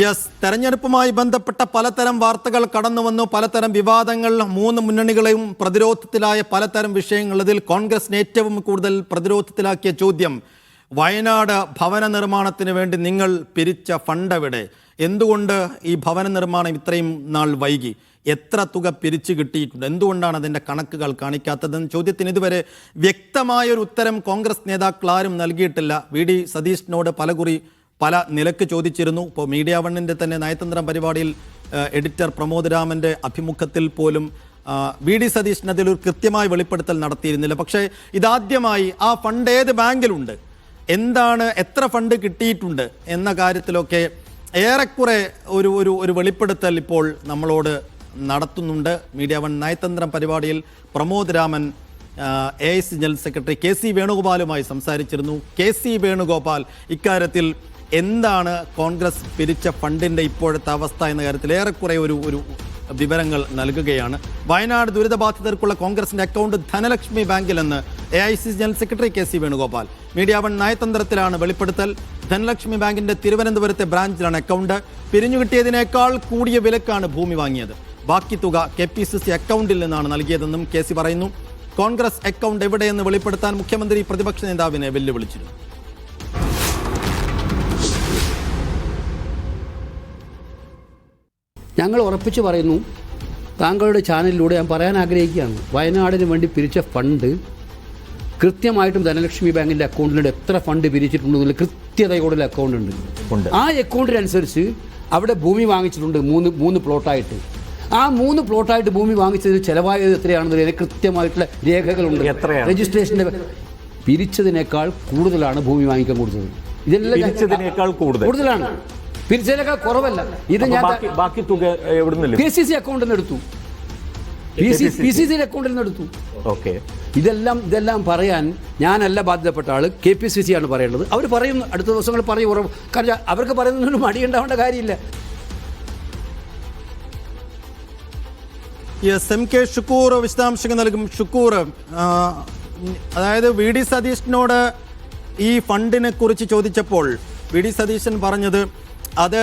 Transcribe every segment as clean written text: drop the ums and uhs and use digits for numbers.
Yes, തെരഞ്ഞെടുപ്പുമായി ബന്ധപ്പെട്ട പലതരം വാർത്തകൾ കടന്നു വന്നു. പലതരം വിവാദങ്ങൾ, മൂന്ന് മുന്നണികളെയും പ്രതിരോധത്തിലായ പലതരം വിഷയങ്ങൾ. ഇതിൽ കോൺഗ്രസിന് ഏറ്റവും കൂടുതൽ പ്രതിരോധത്തിലാക്കിയ ചോദ്യം, വയനാട് ഭവന നിർമ്മാണത്തിന് വേണ്ടി നിങ്ങൾ പിരിച്ച ഫണ്ട് എവിടെ? എന്തുകൊണ്ട് ഈ ഭവന നിർമ്മാണം ഇത്രയും നാൾ വൈകി? എത്ര തുക പിരിച്ചു കിട്ടിയിട്ടുണ്ട്? എന്തുകൊണ്ടാണ് അതിൻ്റെ കണക്കുകൾ കാണിക്കാത്തതെന്ന ചോദ്യത്തിന് ഇതുവരെ വ്യക്തമായൊരു ഉത്തരം കോൺഗ്രസ് നേതാക്കൾ ആരും നൽകിയിട്ടില്ല. വി.ഡി. സതീഷിനോട് പല നിലക്ക് ചോദിച്ചിരുന്നു. ഇപ്പോൾ മീഡിയ വണ്ണിൻ്റെ തന്നെ നയതന്ത്രം പരിപാടിയിൽ എഡിറ്റർ പ്രമോദ് രാമൻ്റെ അഭിമുഖത്തിൽ പോലും വി.ഡി. സതീഷിന് അതിലൊരു കൃത്യമായ വെളിപ്പെടുത്തൽ നടത്തിയിരുന്നില്ല. പക്ഷേ ഇതാദ്യമായി ആ ഫണ്ട് ഏത് ബാങ്കിലുണ്ട്, എന്താണ്, എത്ര ഫണ്ട് കിട്ടിയിട്ടുണ്ട് എന്ന കാര്യത്തിലൊക്കെ ഏറെക്കുറെ ഒരു വെളിപ്പെടുത്തൽ ഇപ്പോൾ നമ്മളോട് നടത്തുന്നുണ്ട്. മീഡിയ വൺ നയതന്ത്രം പരിപാടിയിൽ Pramod Raman AIC general secretary KC വേണുഗോപാലുമായി സംസാരിച്ചിരുന്നു. KC വേണുഗോപാൽ ഇക്കാര്യത്തിൽ എന്താണ് കോൺഗ്രസ് പിരിച്ച ഫണ്ടിൻ്റെ ഇപ്പോഴത്തെ അവസ്ഥ എന്ന കാര്യത്തിൽ ഏറെക്കുറെ ഒരു വിവരങ്ങൾ നൽകുകയാണ്. വയനാട് ദുരിതബാധിതർക്കുള്ള കോൺഗ്രസിൻ്റെ അക്കൗണ്ട് ധനലക്ഷ്മി ബാങ്കിലെന്ന് AIC general secretary KC Venugopal. Media one നയതന്ത്രത്തിലാണ് വെളിപ്പെടുത്തൽ. ധനലക്ഷ്മി ബാങ്കിൻ്റെ തിരുവനന്തപുരത്തെ ബ്രാഞ്ചിലാണ് അക്കൗണ്ട്. പിരിഞ്ഞുകിട്ടിയതിനേക്കാൾ കൂടിയ വിലക്കാണ് ഭൂമി വാങ്ങിയത്. ബാക്കി തുക KPCC അക്കൗണ്ടിൽ നിന്നാണ് നൽകിയതെന്നും KC പറയുന്നു. കോൺഗ്രസ് അക്കൗണ്ട് എവിടെയെന്ന് വെളിപ്പെടുത്താൻ മുഖ്യമന്ത്രി പ്രതിപക്ഷ നേതാവിനെ വെല്ലുവിളിച്ചിരുന്നു. ഞങ്ങൾ ഉറപ്പിച്ച് പറയുന്നു, താങ്കളുടെ ചാനലിലൂടെ ഞാൻ പറയാൻ ആഗ്രഹിക്കുകയാണ്, വയനാടിന് വേണ്ടി പിരിച്ച ഫണ്ട് കൃത്യമായിട്ടും ധനലക്ഷ്മി ബാങ്കിൻ്റെ അക്കൗണ്ടിലൂടെ എത്ര ഫണ്ട് പിരിച്ചിട്ടുണ്ടെന്നുള്ള കൃത്യതയോടുള്ള അക്കൗണ്ട് ഉണ്ട്. ആ അക്കൗണ്ടിനനുസരിച്ച് അവിടെ ഭൂമി വാങ്ങിച്ചിട്ടുണ്ട് മൂന്ന് പ്ലോട്ടായിട്ട്. ആ 3 പ്ലോട്ടായിട്ട് ഭൂമി വാങ്ങിച്ചതിന് ചിലവായത് എത്രയാണെന്ന് കൃത്യമായിട്ടുള്ള രേഖകളുണ്ട്. രജിസ്ട്രേഷൻ്റെ പിരിച്ചതിനേക്കാൾ കൂടുതലാണ് ഭൂമി വാങ്ങിക്കാൻ കൊടുത്തത്. ഇതെല്ലാം കൂടുതലാണ്, പിരിച്ചതിനേക്കാൾ കുറവല്ല. ഇത് ഞാൻ ബാക്കി തുക KCC അക്കൗണ്ടിൽ നിന്ന് എടുത്തു, PCC അക്കൗണ്ടിൽ നിന്ന് എടുത്തു. ഓക്കെ, ഇതെല്ലാം പറയാൻ ഞാനല്ല ബാധ്യതപ്പെട്ട ആൾ, KPCC ആണ് പറയേണ്ടത്. അവർ പറയും, അടുത്ത ദിവസങ്ങൾ പറയും. കാരണം അവർക്ക് പറയുന്നതിനൊരു മടിയുണ്ടാവേണ്ട കാര്യമില്ല. MK ഷുക്കൂർ വിശദാംശങ്ങൾ നൽകും. ഷുക്കൂർ, അതായത് വി.ഡി. സതീഷിനോട് ഈ ഫണ്ടിനെ കുറിച്ച് ചോദിച്ചപ്പോൾ വി.ഡി. സതീശൻ പറഞ്ഞത് അത്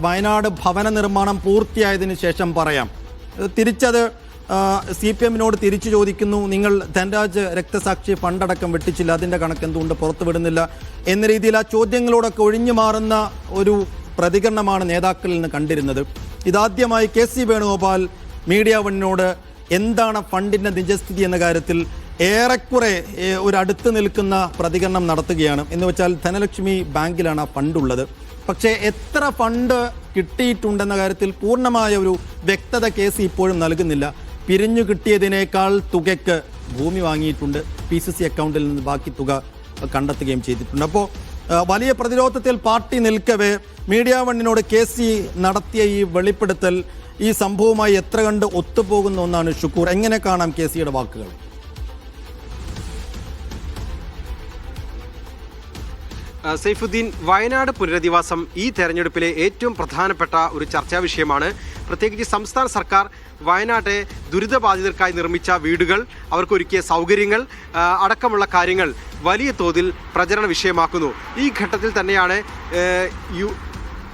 വയനാട് ഭവന നിർമ്മാണം പൂർത്തിയായതിനു ശേഷം പറയാം. തിരിച്ചത് CPM-നോട് തിരിച്ചു ചോദിക്കുന്നു, നിങ്ങൾ ധനരാജ് രക്തസാക്ഷി ഫണ്ടടക്കം വെട്ടിച്ചില്ല, അതിൻ്റെ കണക്ക് എന്തുകൊണ്ട് പുറത്തുവിടുന്നില്ല എന്ന രീതിയിൽ ആ ചോദ്യങ്ങളോടൊക്കെ ഒഴിഞ്ഞു മാറുന്ന ഒരു പ്രതികരണമാണ് നേതാക്കളിൽ നിന്ന് കണ്ടിരുന്നത്. ഇതാദ്യമായി KC വേണുഗോപാൽ മീഡിയ വണ്ണിനോട് എന്താണ് ഫണ്ടിൻ്റെ നിജസ്ഥിതി എന്ന കാര്യത്തിൽ ഏറെക്കുറെ ഒരു അടുത്ത് നിൽക്കുന്ന പ്രതികരണം നടത്തുകയാണ്. എന്ന് വെച്ചാൽ ധനലക്ഷ്മി ബാങ്കിലാണ് ആ ഫണ്ടുള്ളത്. പക്ഷേ എത്ര ഫണ്ട് കിട്ടിയിട്ടുണ്ടെന്ന കാര്യത്തിൽ പൂർണ്ണമായ ഒരു വ്യക്തത KC ഇപ്പോഴും നൽകുന്നില്ല. പിരിഞ്ഞു കിട്ടിയതിനേക്കാൾ തുകയ്ക്ക് ഭൂമി വാങ്ങിയിട്ടുണ്ട്. PCC അക്കൗണ്ടിൽ നിന്ന് ബാക്കി തുക കണ്ടെത്തുകയും ചെയ്തിട്ടുണ്ട്. അപ്പോൾ വലിയ പ്രതിരോധത്തിൽ പാർട്ടി നിൽക്കവേ മീഡിയ വണ്ണിനോട് KC നടത്തിയ ഈ വെളിപ്പെടുത്തൽ ഈ സംഭവവുമായി എത്ര കണ്ട് ഒത്തുപോകുന്ന ഒന്നാണ്. ഷുക്കൂർ, എങ്ങനെ കാണാം KCയുടെ വാക്കുകൾ? സൈഫുദ്ദീൻ, വയനാട് പുനരധിവാസം ഈ തെരഞ്ഞെടുപ്പിലെ ഏറ്റവും പ്രധാനപ്പെട്ട ഒരു ചർച്ചാ വിഷയമാണ്. പ്രത്യേകിച്ച് സംസ്ഥാന സർക്കാർ വയനാട്ടെ ദുരിതബാധിതർക്കായി നിർമ്മിച്ച വീടുകൾ, അവർക്കൊരുക്കിയ സൗകര്യങ്ങൾ അടക്കമുള്ള കാര്യങ്ങൾ വലിയ തോതിൽ പ്രചരണ വിഷയമാക്കുന്നു. ഈ ഘട്ടത്തിൽ തന്നെയാണ്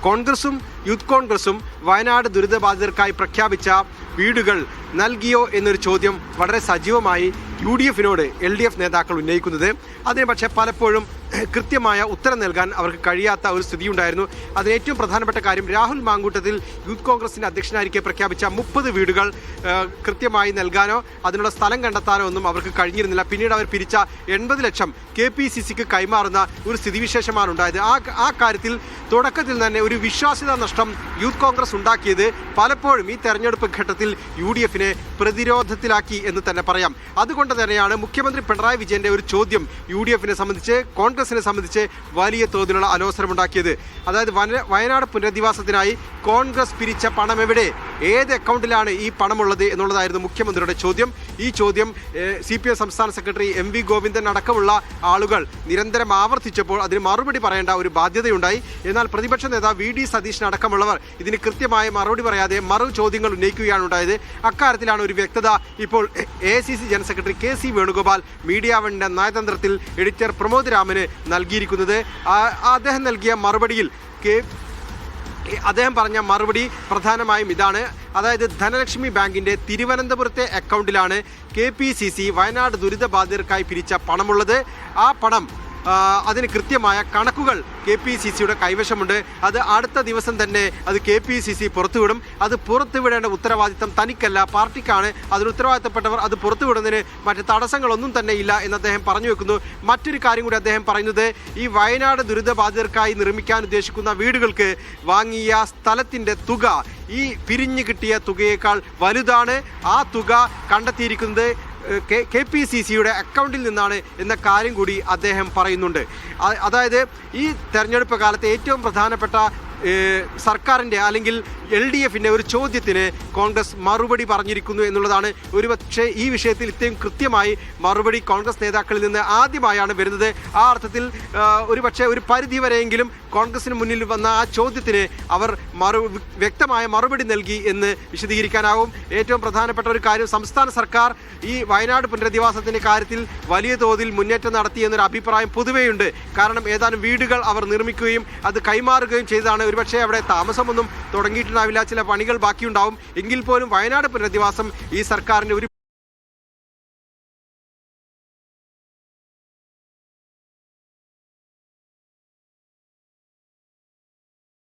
കോൺഗ്രസും യൂത്ത് കോൺഗ്രസും വയനാട് ദുരിതബാധിതർക്കായി പ്രഖ്യാപിച്ച വീടുകൾ നൽകിയോ എന്നൊരു ചോദ്യം വളരെ സജീവമായി UDF-നോട് LDF നേതാക്കൾ ഉന്നയിക്കുന്നത്. അതിന് പക്ഷേ പലപ്പോഴും കൃത്യമായ ഉത്തരം നൽകാൻ അവർക്ക് കഴിയാത്ത ഒരു സ്ഥിതിയുണ്ടായിരുന്നു. അതിന് ഏറ്റവും പ്രധാനപ്പെട്ട കാര്യം, രാഹുൽ മാങ്കൂട്ടത്തിൽ യൂത്ത് കോൺഗ്രസിൻ്റെ അധ്യക്ഷനായിരിക്കെ പ്രഖ്യാപിച്ച 30 വീടുകൾ കൃത്യമായി നൽകാനോ അതിനുള്ള സ്ഥലം കണ്ടെത്താനോ ഒന്നും അവർക്ക് കഴിഞ്ഞിരുന്നില്ല. പിന്നീട് അവർ പിരിച്ച 80 ലക്ഷം KPCC-ക്ക് കൈമാറുന്ന ഒരു സ്ഥിതിവിശേഷമാണ് ഉണ്ടായത്. ആ കാര്യത്തിൽ തുടക്കത്തിൽ തന്നെ ഒരു വിശ്വാസ്യത നഷ്ടം യൂത്ത് കോൺഗ്രസ് ഉണ്ടാക്കിയത് പലപ്പോഴും ഈ തെരഞ്ഞെടുപ്പ് ഘട്ടത്തിൽ UDF-നെ പ്രതിരോധത്തിലാക്കി എന്ന് തന്നെ പറയാം. അതുകൊണ്ട് തന്നെയാണ് മുഖ്യമന്ത്രി പിണറായി വിജയന്റെ ഒരു ചോദ്യം UDF-നെ സംബന്ധിച്ച്, കോൺഗ്രസിനെ സംബന്ധിച്ച് വലിയ തോതിലുള്ള അലോസരമുണ്ടാക്കിയത്. അതായത് വയനാട് പുനരധിവാസത്തിനായി കോൺഗ്രസ് പിരിച്ച പണം എവിടെ, ഏത് അക്കൗണ്ടിലാണ് ഈ പണമുള്ളത് എന്നുള്ളതായിരുന്നു മുഖ്യമന്ത്രിയുടെ ചോദ്യം. ഈ ചോദ്യം CPM സംസ്ഥാന സെക്രട്ടറി MV ഗോവിന്ദൻ അടക്കമുള്ള ആളുകൾ നിരന്തരം ആവർത്തിച്ചപ്പോൾ അതിന് മറുപടി പറയേണ്ട ഒരു ബാധ്യതയുണ്ടായി. എന്നാൽ പ്രതിപക്ഷ നേതാവ് വി.ഡി. സതീശനടക്കമുള്ളവർ ഇതിന് കൃത്യമായ മറുപടി പറയാതെ മറു ചോദ്യങ്ങൾ ഉന്നയിക്കുകയാണ് ഉണ്ടായത്. അക്കാര്യത്തിലാണ് ഒരു വ്യക്തത ഇപ്പോൾ AICC general secretary KC Venugopal media വണ്ണിൻ്റെ നയതന്ത്രത്തിൽ എഡിറ്റർ പ്രമോദ് രാമന് നൽകിയിരിക്കുന്നത്. അദ്ദേഹം നൽകിയ മറുപടിയിൽ അദ്ദേഹം പറഞ്ഞ മറുപടി പ്രധാനമായും ഇതാണ്. അതായത് ധനലക്ഷ്മി ബാങ്കിൻ്റെ തിരുവനന്തപുരത്തെ അക്കൗണ്ടിലാണ് KPCC വയനാട് ദുരിതബാധിതർക്കായി പിരിച്ച പണമുള്ളത്. ആ പണം അതിന് കൃത്യമായ കണക്കുകൾ KPCCയുടെ കൈവശമുണ്ട്. അത് അടുത്ത ദിവസം തന്നെ അത് KPCC പുറത്തുവിടും. അത് പുറത്തുവിടേണ്ട ഉത്തരവാദിത്തം തനിക്കല്ല, പാർട്ടിക്കാണ്. അതിന് ഉത്തരവാദിത്തപ്പെട്ടവർ അത് പുറത്തുവിടുന്നതിന് മറ്റ് തടസ്സങ്ങളൊന്നും തന്നെ ഇല്ല എന്ന് അദ്ദേഹം പറഞ്ഞു വെക്കുന്നു. മറ്റൊരു കാര്യം കൂടി അദ്ദേഹം പറയുന്നത്, ഈ വയനാട് ദുരിതബാധിതർക്കായി നിർമ്മിക്കാൻ ഉദ്ദേശിക്കുന്ന വീടുകൾക്ക് വാങ്ങിയ സ്ഥലത്തിൻ്റെ തുക ഈ പിരിഞ്ഞു കിട്ടിയ തുകയേക്കാൾ വലുതാണ്. ആ തുക കണ്ടെത്തിയിരിക്കുന്നത് KPCCയുടെ അക്കൗണ്ടിൽ നിന്നാണ് എന്ന കാര്യം കൂടി അദ്ദേഹം പറയുന്നുണ്ട്. അതായത് ഈ തെരഞ്ഞെടുപ്പ് കാലത്തെ ഏറ്റവും പ്രധാനപ്പെട്ട സർക്കാരിൻ്റെ അല്ലെങ്കിൽ LDFിൻ്റെ ഒരു ചോദ്യത്തിന് കോൺഗ്രസ് മറുപടി പറഞ്ഞിരിക്കുന്നു എന്നുള്ളതാണ്. ഒരുപക്ഷെ ഈ വിഷയത്തിൽ ഇത്രയും കൃത്യമായി മറുപടി കോൺഗ്രസ് നേതാക്കളിൽ നിന്ന് ആദ്യമായാണ് വരുന്നത്. ആ അർത്ഥത്തിൽ ഒരുപക്ഷെ ഒരു പരിധിവരെയെങ്കിലും കോൺഗ്രസിന് മുന്നിൽ വന്ന ആ ചോദ്യത്തിന് അവർ വ്യക്തമായ മറുപടി നൽകി എന്ന് വിശദീകരിക്കാനാവും. ഏറ്റവും പ്രധാനപ്പെട്ട ഒരു കാര്യം, സംസ്ഥാന സർക്കാർ ഈ വയനാട് പുനരധിവാസത്തിൻ്റെ കാര്യത്തിൽ വലിയ തോതിൽ മുന്നേറ്റം നടത്തി എന്നൊരു അഭിപ്രായം പൊതുവെയുണ്ട്. കാരണം ഏതാനും വീടുകൾ അവർ നിർമ്മിക്കുകയും അത് കൈമാറുകയും ചെയ്തതാണ്. ഒരുപക്ഷെ അവിടെ താമസമൊന്നും തുടങ്ങിയിട്ടുണ്ടാവില്ല, ചില പണികൾ ബാക്കിയുണ്ടാവും. എങ്കിൽ പോലും വയനാട് പുനരധിവാസം ഈ സർക്കാരിൻ്റെ ഒരു